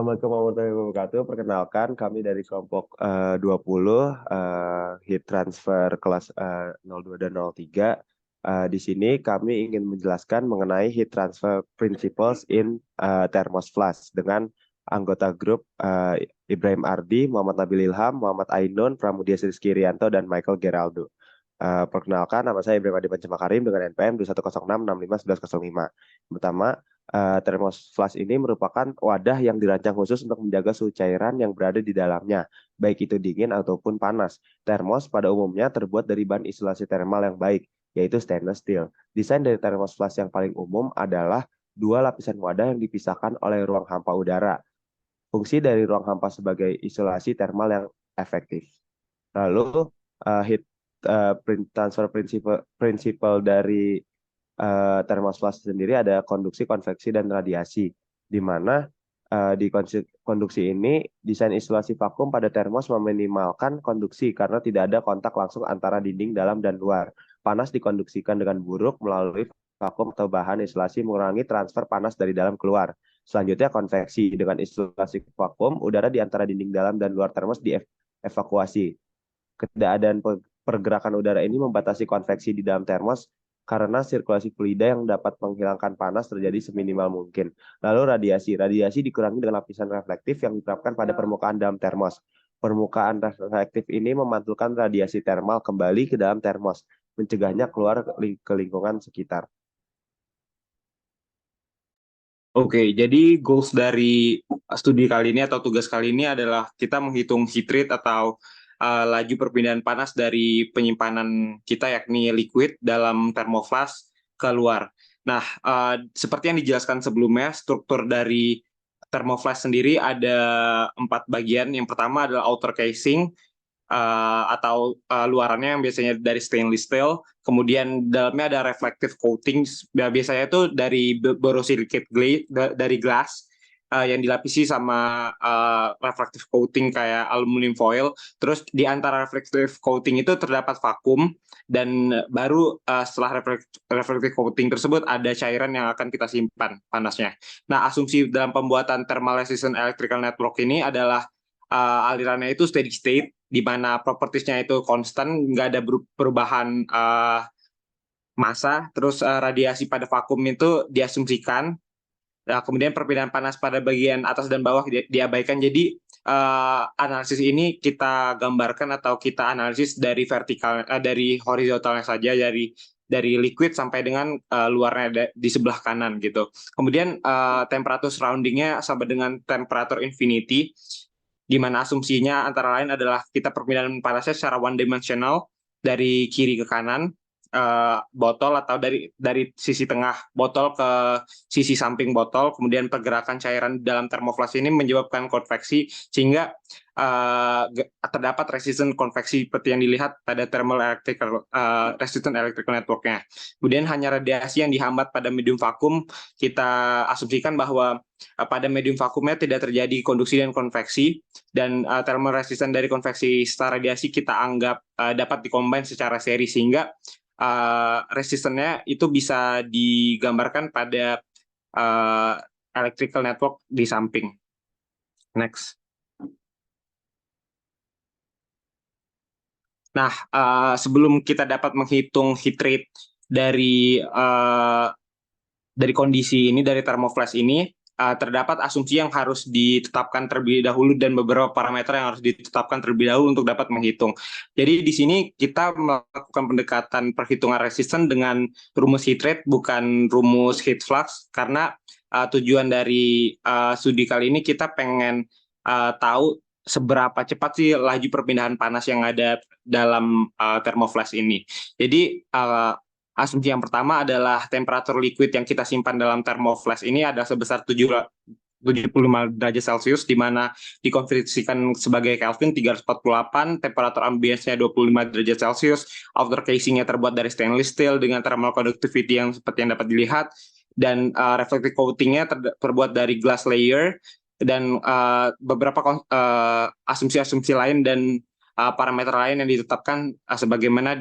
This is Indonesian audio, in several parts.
Assalamualaikum warahmatullahi wabarakatuh. Perkenalkan, kami dari kelompok 20 heat transfer kelas 02 dan 03. Di sini kami ingin menjelaskan mengenai heat transfer principles in thermos flash dengan anggota grup Ibrahim Ardi, Muhammad Nabil Ilham, Muhammad Ainun, Pramudia Rizky Rianto, dan Michael Geraldo. Perkenalkan, nama saya Ibrahim Adi Pancamakarim dengan NPM 2106651105. Pertama, termos ini merupakan wadah yang dirancang khusus untuk menjaga suhu cairan yang berada di dalamnya, baik itu dingin ataupun panas. Termos pada umumnya terbuat dari bahan isolasi termal yang baik, yaitu stainless steel. Desain dari termos flash yang paling umum adalah dua lapisan wadah yang dipisahkan oleh ruang hampa udara. Fungsi dari ruang hampa sebagai isolasi termal yang efektif. Lalu, heat transfer principle dari termosflas sendiri ada konduksi, konveksi, dan radiasi, di mana di konduksi ini desain isolasi vakum pada termos meminimalkan konduksi karena tidak ada kontak langsung antara dinding dalam dan luar. Panas dikonduksikan dengan buruk melalui vakum atau bahan isolasi mengurangi transfer panas dari dalam keluar. Selanjutnya konveksi dengan isolasi vakum, udara di antara dinding dalam dan luar termos dievakuasi. Keadaan pergerakan udara ini membatasi konveksi di dalam termos karena sirkulasi fluida yang dapat menghilangkan panas terjadi seminimal mungkin. Lalu radiasi. Radiasi dikurangi dengan lapisan reflektif yang diterapkan pada permukaan dalam termos. Permukaan reflektif ini memantulkan radiasi termal kembali ke dalam termos, mencegahnya keluar ke lingkungan sekitar. Oke, jadi goals dari studi kali ini atau tugas kali ini adalah kita menghitung heat rate atau laju perpindahan panas dari penyimpanan kita yakni liquid dalam thermoflask keluar. Nah, seperti yang dijelaskan sebelumnya, struktur dari thermoflask sendiri ada 4 bagian. Yang pertama adalah outer casing, atau luarannya yang biasanya dari stainless steel, kemudian dalamnya ada reflective coating, biasanya itu dari borosilicate dari glass, yang dilapisi sama reflective coating kayak aluminium foil. Terus di antara reflective coating itu terdapat vakum, dan baru setelah reflective coating tersebut ada cairan yang akan kita simpan panasnya. Nah, asumsi dalam pembuatan thermal resistant electrical network ini adalah alirannya itu steady state, di mana propertiesnya itu konstan, nggak ada perubahan massa, terus radiasi pada vakum itu diasumsikan. Nah, kemudian perbedaan panas pada bagian atas dan bawah diabaikan. Jadi analisis ini kita gambarkan atau kita analisis dari vertikal, dari horizontalnya saja, dari liquid sampai dengan luarnya di sebelah kanan gitu. Kemudian temperatur surroundingnya sama dengan temperatur infinity, di mana asumsinya antara lain adalah kita perpindahan panasnya secara one dimensional dari kiri ke kanan botol, atau dari sisi tengah botol ke sisi samping botol. Kemudian pergerakan cairan dalam termoflash ini menyebabkan konveksi, sehingga terdapat resisten konveksi seperti yang dilihat pada thermal electrical resistant electrical network-nya. Kemudian hanya radiasi yang dihambat pada medium vakum. Kita asumsikan bahwa pada medium vakumnya tidak terjadi konduksi dan konveksi, dan thermal resistance dari konveksi serta radiasi kita anggap dapat dikombin secara seri, sehingga resistennya itu bisa digambarkan pada electrical network di samping. Next. Nah, sebelum kita dapat menghitung heat rate dari kondisi ini, dari thermoflash ini, terdapat asumsi yang harus ditetapkan terlebih dahulu dan beberapa parameter yang harus ditetapkan terlebih dahulu untuk dapat menghitung. Jadi di sini kita melakukan pendekatan perhitungan resisten dengan rumus heat rate, bukan rumus heat flux, karena tujuan dari studi kali ini kita pengen tahu seberapa cepat sih laju perpindahan panas yang ada dalam thermoflash ini. Jadi asumsi yang pertama adalah temperatur liquid yang kita simpan dalam thermoflash ini adalah sebesar 75 derajat Celcius, di mana dikonversikan sebagai Kelvin 348, temperatur ambience-nya 25 derajat Celcius, outer casing-nya terbuat dari stainless steel dengan thermal conductivity yang seperti yang dapat dilihat, dan reflective coating-nya terbuat dari glass layer, dan beberapa asumsi-asumsi lain dan parameter lain yang ditetapkan sebagaimana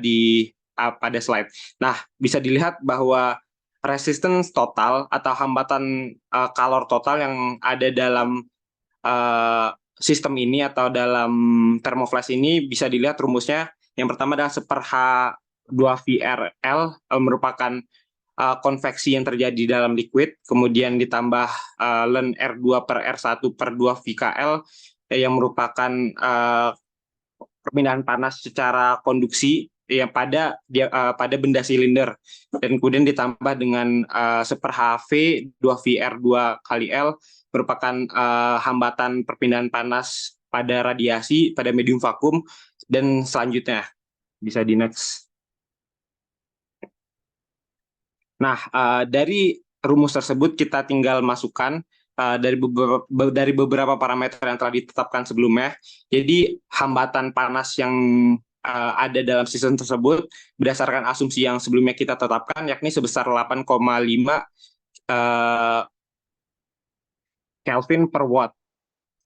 pada slide. Nah, bisa dilihat bahwa resistance total atau hambatan kalor total yang ada dalam sistem ini atau dalam thermoflash ini bisa dilihat rumusnya. Yang pertama adalah 1/H2VRL merupakan konveksi yang terjadi dalam liquid, kemudian ditambah ln R2/R1/2VKL yang merupakan perpindahan panas secara konduksi yang pada benda silinder, dan kemudian ditambah dengan 1/HV 2VR2 kali L merupakan hambatan perpindahan panas pada radiasi pada medium vakum. Dan selanjutnya bisa di next. Nah, dari rumus tersebut kita tinggal masukkan dari beberapa parameter yang telah ditetapkan sebelumnya. Jadi hambatan panas yang ada dalam sistem tersebut berdasarkan asumsi yang sebelumnya kita tetapkan, yakni sebesar 8,5 Kelvin per watt.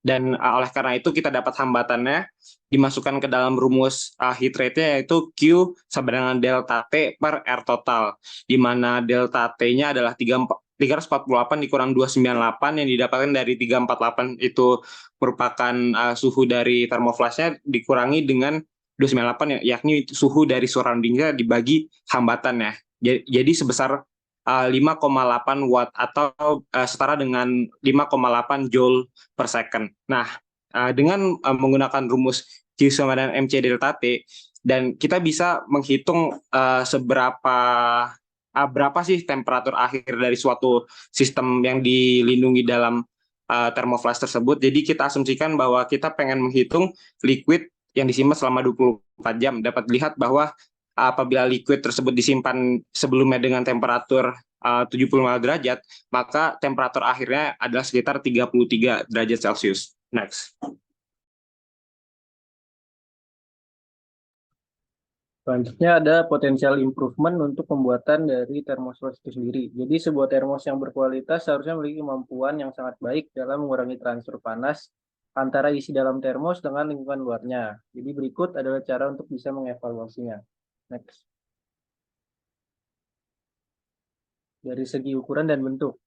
Dan oleh karena itu kita dapat hambatannya dimasukkan ke dalam rumus heat rate-nya, yaitu Q sama dengan delta T per R total, di mana delta T-nya adalah 348 dikurang 298 yang didapatkan dari 348 itu merupakan suhu dari thermoflash-nya dikurangi dengan 298 yakni suhu dari surrounding-nya dibagi hambatannya. Jadi sebesar 5,8 watt atau setara dengan 5,8 joule per second. Nah, dengan menggunakan rumus Q sama dengan MC delta T, dan kita bisa menghitung berapa sih temperatur akhir dari suatu sistem yang dilindungi dalam thermoflash tersebut. Jadi kita asumsikan bahwa kita pengen menghitung liquid yang disimpan selama 24 jam. Dapat dilihat bahwa apabila liquid tersebut disimpan sebelumnya dengan temperatur 75 derajat, maka temperatur akhirnya adalah sekitar 33 derajat Celcius. Next. Selanjutnya ada potensial improvement untuk pembuatan dari thermos itu sendiri. Jadi sebuah termos yang berkualitas seharusnya memiliki kemampuan yang sangat baik dalam mengurangi transfer panas antara isi dalam termos dengan lingkungan luarnya. Jadi berikut adalah cara untuk bisa mengevaluasinya. Next. Dari segi ukuran dan bentuk.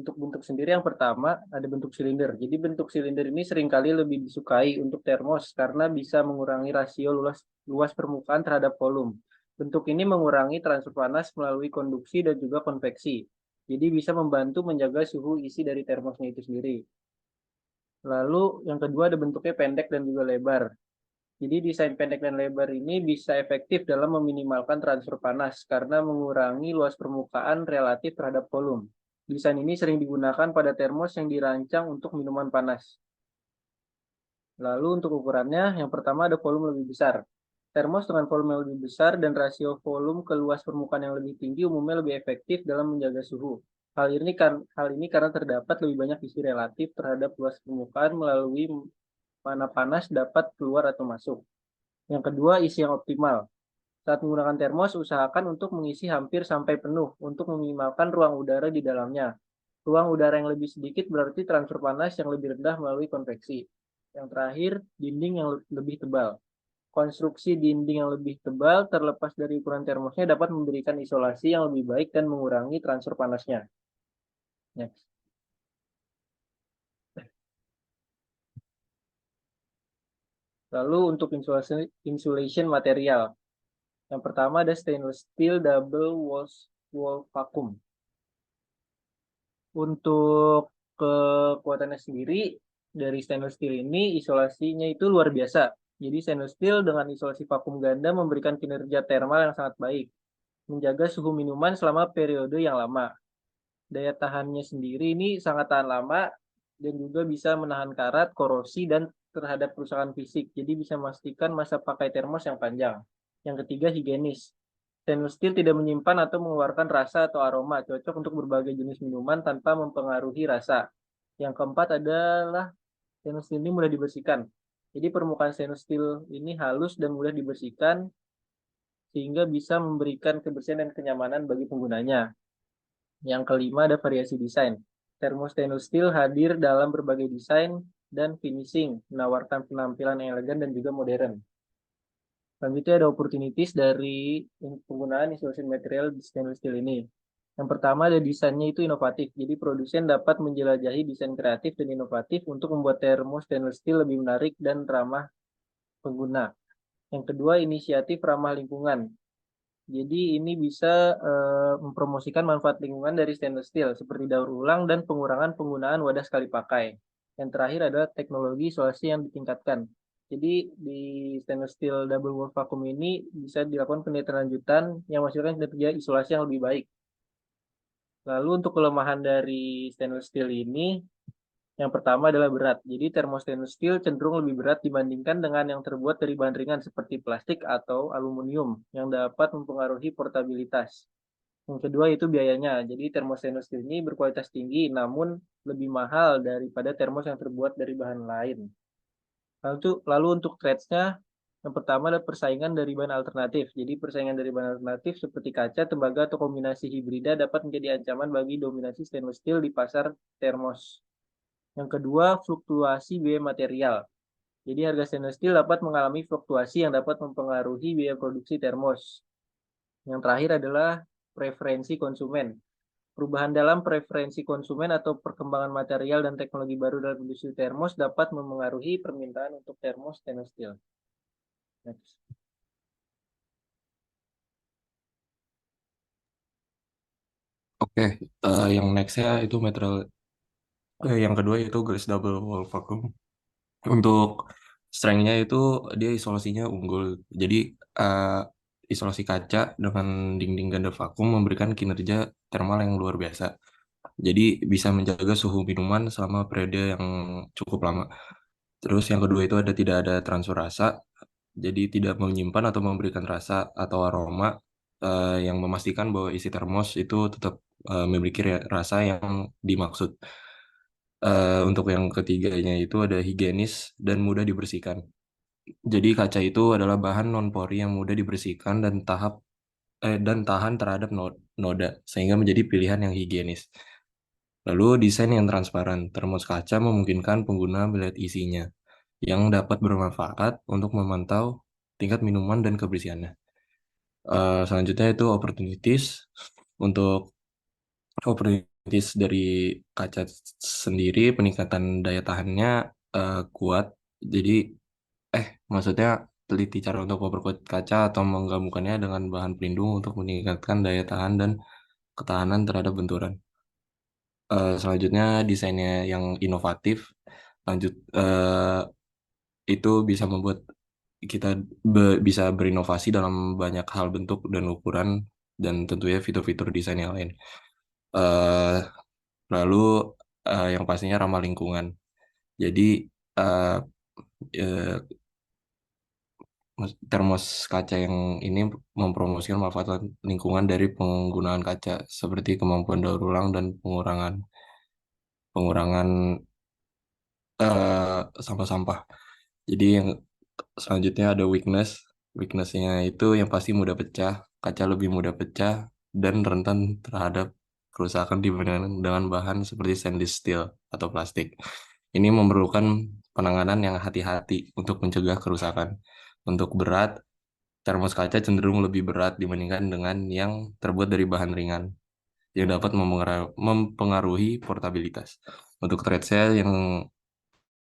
Untuk bentuk sendiri yang pertama ada bentuk silinder. Jadi bentuk silinder ini seringkali lebih disukai untuk termos karena bisa mengurangi rasio luas permukaan terhadap volume. Bentuk ini mengurangi transfer panas melalui konduksi dan juga konveksi. Jadi bisa membantu menjaga suhu isi dari termosnya itu sendiri. Lalu yang kedua ada bentuknya pendek dan juga lebar. Jadi desain pendek dan lebar ini bisa efektif dalam meminimalkan transfer panas karena mengurangi luas permukaan relatif terhadap volume. Desain ini sering digunakan pada termos yang dirancang untuk minuman panas. Lalu untuk ukurannya, yang pertama ada volume lebih besar. Termos dengan volume yang lebih besar dan rasio volume ke luas permukaan yang lebih tinggi umumnya lebih efektif dalam menjaga suhu. Hal ini karena terdapat lebih banyak isi relatif terhadap luas permukaan melalui mana panas dapat keluar atau masuk. Yang kedua, isi yang optimal. Saat menggunakan termos, usahakan untuk mengisi hampir sampai penuh untuk meminimalkan ruang udara di dalamnya. Ruang udara yang lebih sedikit berarti transfer panas yang lebih rendah melalui konveksi. Yang terakhir, dinding yang lebih tebal. Konstruksi dinding yang lebih tebal terlepas dari ukuran termosnya dapat memberikan isolasi yang lebih baik dan mengurangi transfer panasnya. Next. Lalu untuk insulation material. Yang pertama ada stainless steel double wall vacuum. Untuk kekuatannya sendiri dari stainless steel ini isolasinya itu luar biasa. Jadi stainless steel dengan isolasi vakum ganda memberikan kinerja thermal yang sangat baik, menjaga suhu minuman selama periode yang lama. Daya tahannya sendiri ini sangat tahan lama dan juga bisa menahan karat, korosi, dan terhadap kerusakan fisik. Jadi bisa memastikan masa pakai termos yang panjang. Yang ketiga, higienis. Stainless steel tidak menyimpan atau mengeluarkan rasa atau aroma, cocok untuk berbagai jenis minuman tanpa mempengaruhi rasa. Yang keempat adalah stainless steel ini mudah dibersihkan. Jadi permukaan stainless steel ini halus dan mudah dibersihkan sehingga bisa memberikan kebersihan dan kenyamanan bagi penggunanya. Yang kelima ada variasi desain. Termos stainless steel hadir dalam berbagai desain dan finishing, menawarkan penampilan yang elegan dan juga modern. Selanjutnya ada opportunities dari penggunaan insulation material di stainless steel ini. Yang pertama ada desainnya itu inovatif. Jadi produsen dapat menjelajahi desain kreatif dan inovatif untuk membuat termos stainless steel lebih menarik dan ramah pengguna. Yang kedua, inisiatif ramah lingkungan. Jadi ini bisa mempromosikan manfaat lingkungan dari stainless steel seperti daur ulang dan pengurangan penggunaan wadah sekali pakai. Yang terakhir adalah teknologi isolasi yang ditingkatkan. Jadi di stainless steel double wall vacuum ini bisa dilakukan penelitian lanjutan yang menghasilkan kinerja isolasi yang lebih baik. Lalu untuk kelemahan dari stainless steel ini, yang pertama adalah berat. Jadi termos stainless steel cenderung lebih berat dibandingkan dengan yang terbuat dari bahan ringan seperti plastik atau aluminium yang dapat mempengaruhi portabilitas. Yang kedua itu biayanya. Jadi termos stainless steel ini berkualitas tinggi namun lebih mahal daripada termos yang terbuat dari bahan lain. Lalu untuk threats-nya, yang pertama adalah persaingan dari bahan alternatif. Jadi persaingan dari bahan alternatif seperti kaca, tembaga, atau kombinasi hibrida dapat menjadi ancaman bagi dominasi stainless steel di pasar termos. Yang kedua, fluktuasi biaya material. Jadi harga stainless steel dapat mengalami fluktuasi yang dapat mempengaruhi biaya produksi termos. Yang terakhir adalah preferensi konsumen. Perubahan dalam preferensi konsumen atau perkembangan material dan teknologi baru dalam industri termos dapat memengaruhi permintaan untuk termos stainless steel. Next. Oke, yang nextnya itu material. Yang kedua itu glass double wall vacuum. Untuk strength-nya itu dia isolasinya unggul. Jadi eh, isolasi kaca dengan dinding ganda vakum memberikan kinerja thermal yang luar biasa. Jadi bisa menjaga suhu minuman selama periode yang cukup lama. Terus yang kedua itu tidak ada transfer rasa. Jadi tidak menyimpan atau memberikan rasa atau aroma yang memastikan bahwa isi termos itu tetap memiliki rasa yang dimaksud. Untuk yang ketiganya itu ada higienis dan mudah dibersihkan. Jadi kaca itu adalah bahan non-pori yang mudah dibersihkan dan tahan terhadap noda sehingga menjadi pilihan yang higienis. Lalu desain yang transparan. Termos kaca memungkinkan pengguna melihat isinya yang dapat bermanfaat untuk memantau tingkat minuman dan kebersihannya. Selanjutnya itu opportunities. Untuk opportunities dari kaca sendiri, peningkatan daya tahannya kuat. Jadi, maksudnya teliti cara untuk memperkuat kaca atau menggabungkannya dengan bahan pelindung untuk meningkatkan daya tahan dan ketahanan terhadap benturan. Selanjutnya desainnya yang inovatif. Lanjut, itu bisa membuat kita bisa berinovasi dalam banyak hal bentuk dan ukuran dan tentunya fitur-fitur desain yang lain. Eh, Lalu yang pastinya ramah lingkungan. Jadi eh, eh, termos kaca yang ini mempromosikan manfaat lingkungan dari penggunaan kaca seperti kemampuan daur ulang dan pengurangan pengurangan sampah-sampah. Jadi yang selanjutnya ada weakness. Weaknessnya itu yang pasti mudah pecah, kaca lebih mudah pecah dan rentan terhadap kerusakan dibandingkan dengan bahan seperti stainless steel atau plastik. Ini memerlukan penanganan yang hati-hati untuk mencegah kerusakan. Untuk berat, termos kaca cenderung lebih berat dibandingkan dengan yang terbuat dari bahan ringan yang dapat mempengaruhi portabilitas. Untuk thread yang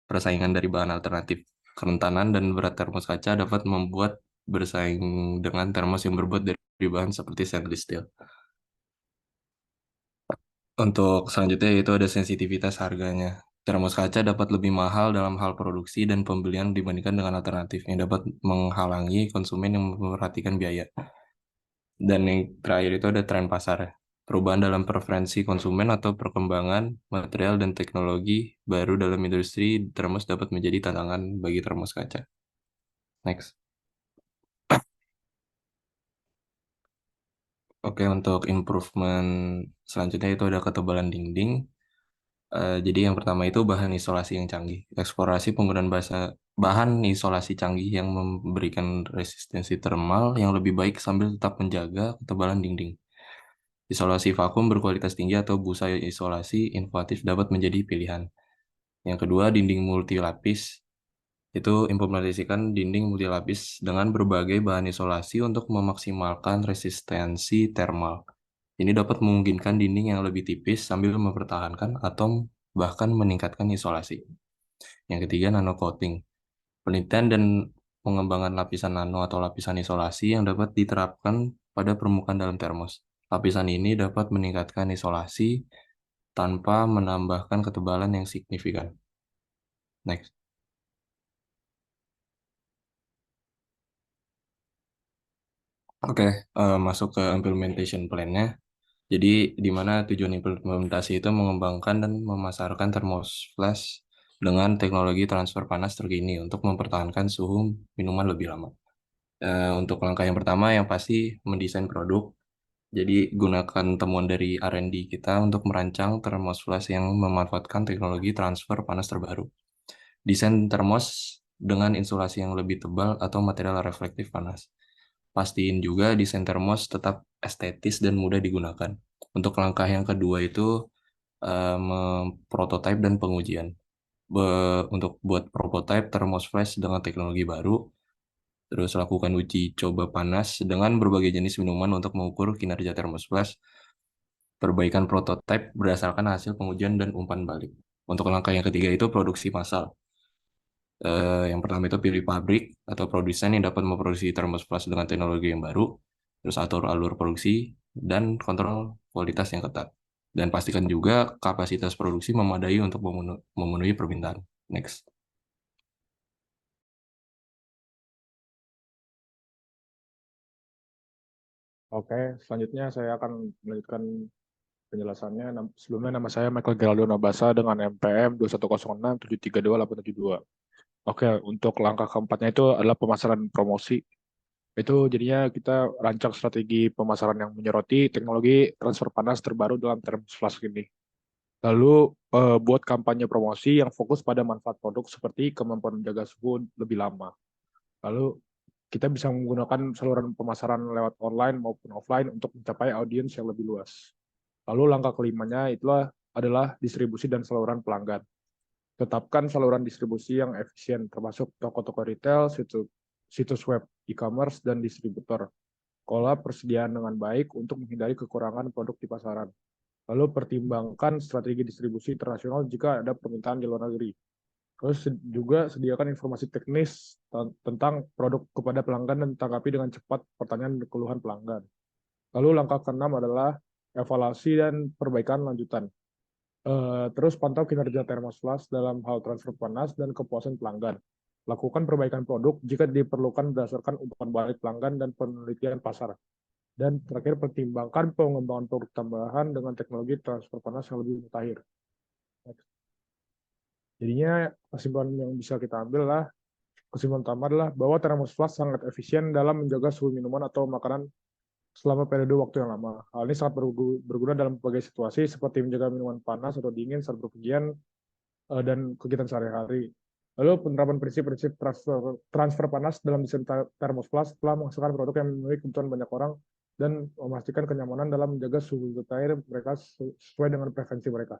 persaingan dari bahan alternatif, kerentanan dan berat termos kaca dapat membuat bersaing dengan termos yang berbuat dari bahan seperti stainless steel. Untuk selanjutnya itu ada sensitivitas harganya. Termos kaca dapat lebih mahal dalam hal produksi dan pembelian dibandingkan dengan alternatif yang dapat menghalangi konsumen yang memperhatikan biaya. Dan yang terakhir itu ada tren pasar. Perubahan dalam preferensi konsumen atau perkembangan material dan teknologi baru dalam industri termos dapat menjadi tantangan bagi termos kaca. Next. Oke, untuk improvement selanjutnya itu ada ketebalan dinding. Jadi yang pertama itu bahan isolasi yang canggih. Eksplorasi penggunaan bahan isolasi canggih yang memberikan resistensi termal yang lebih baik sambil tetap menjaga ketebalan dinding. Isolasi vakum berkualitas tinggi atau busa isolasi inovatif dapat menjadi pilihan. Yang kedua, dinding multilapis. Itu implementasikan dinding multilapis dengan berbagai bahan isolasi untuk memaksimalkan resistensi termal. Ini dapat memungkinkan dinding yang lebih tipis sambil mempertahankan atau bahkan meningkatkan isolasi. Yang ketiga, nano coating. Penelitian dan pengembangan lapisan nano atau lapisan isolasi yang dapat diterapkan pada permukaan dalam termos. Lapisan ini dapat meningkatkan isolasi tanpa menambahkan ketebalan yang signifikan. Next. Oke, masuk ke implementation plan-nya. Jadi, di mana tujuan implementasi itu mengembangkan dan memasarkan thermoflash dengan teknologi transfer panas terkini untuk mempertahankan suhu minuman lebih lama. Untuk langkah yang pertama yang pasti mendesain produk. Jadi, gunakan temuan dari R&D kita untuk merancang thermoflash yang memanfaatkan teknologi transfer panas terbaru. Desain termos dengan insulasi yang lebih tebal atau material reflektif panas. Pastiin juga desain termos tetap estetis dan mudah digunakan. Untuk langkah yang kedua itu prototype dan pengujian. Untuk buat prototype thermos flash dengan teknologi baru, terus lakukan uji coba panas dengan berbagai jenis minuman untuk mengukur kinerja thermos flash. Perbaikan prototype berdasarkan hasil pengujian dan umpan balik. Untuk langkah yang ketiga itu produksi massal. Yang pertama itu pilih pabrik atau produsen yang dapat memproduksi termos dengan teknologi yang baru, terus atur alur produksi dan kontrol kualitas yang ketat. Dan pastikan juga kapasitas produksi memadai untuk memenuhi permintaan. Next. Oke, selanjutnya saya akan melanjutkan penjelasannya. Sebelumnya nama saya Michael Geraldo Nabasa dengan MPM 21067328872. Oke, untuk langkah keempatnya itu adalah pemasaran promosi. Itu jadinya kita rancang strategi pemasaran yang menyoroti teknologi transfer panas terbaru dalam termos flask ini. Lalu buat kampanye promosi yang fokus pada manfaat produk seperti kemampuan menjaga suhu lebih lama. Lalu kita bisa menggunakan saluran pemasaran lewat online maupun offline untuk mencapai audiens yang lebih luas. Lalu langkah kelimanya adalah distribusi dan saluran pelanggan. Tetapkan saluran distribusi yang efisien, termasuk toko-toko retail, situs web e-commerce, dan distributor. Kelola persediaan dengan baik untuk menghindari kekurangan produk di pasaran. Lalu pertimbangkan strategi distribusi internasional jika ada permintaan di luar negeri. Terus juga sediakan informasi teknis tentang produk kepada pelanggan dan tanggapi dengan cepat pertanyaan dan keluhan pelanggan. Lalu langkah keenam adalah evaluasi dan perbaikan lanjutan. Terus pantau kinerja thermosflash dalam hal transfer panas dan kepuasan pelanggan. Lakukan perbaikan produk jika diperlukan berdasarkan umpan balik pelanggan dan penelitian pasar. Dan terakhir pertimbangkan pengembangan produk tambahan dengan teknologi transfer panas yang lebih mutakhir. Jadinya kesimpulan yang bisa kita ambil kesimpulan utama adalah bahwa thermosflash sangat efisien dalam menjaga suhu minuman atau makanan selama periode waktu yang lama. Hal ini sangat berguna dalam berbagai situasi seperti menjaga minuman panas atau dingin saat bepergian dan kegiatan sehari-hari. Lalu penerapan prinsip-prinsip transfer panas dalam desain thermosflash telah menghasilkan produk yang memenuhi kebutuhan banyak orang dan memastikan kenyamanan dalam menjaga suhu air mereka sesuai dengan preferensi mereka.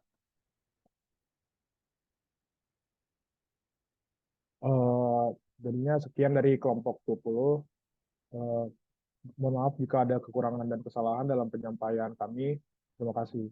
Jadinya sekian dari kelompok 20. Mohon maaf jika ada kekurangan dan kesalahan dalam penyampaian kami. Terima kasih.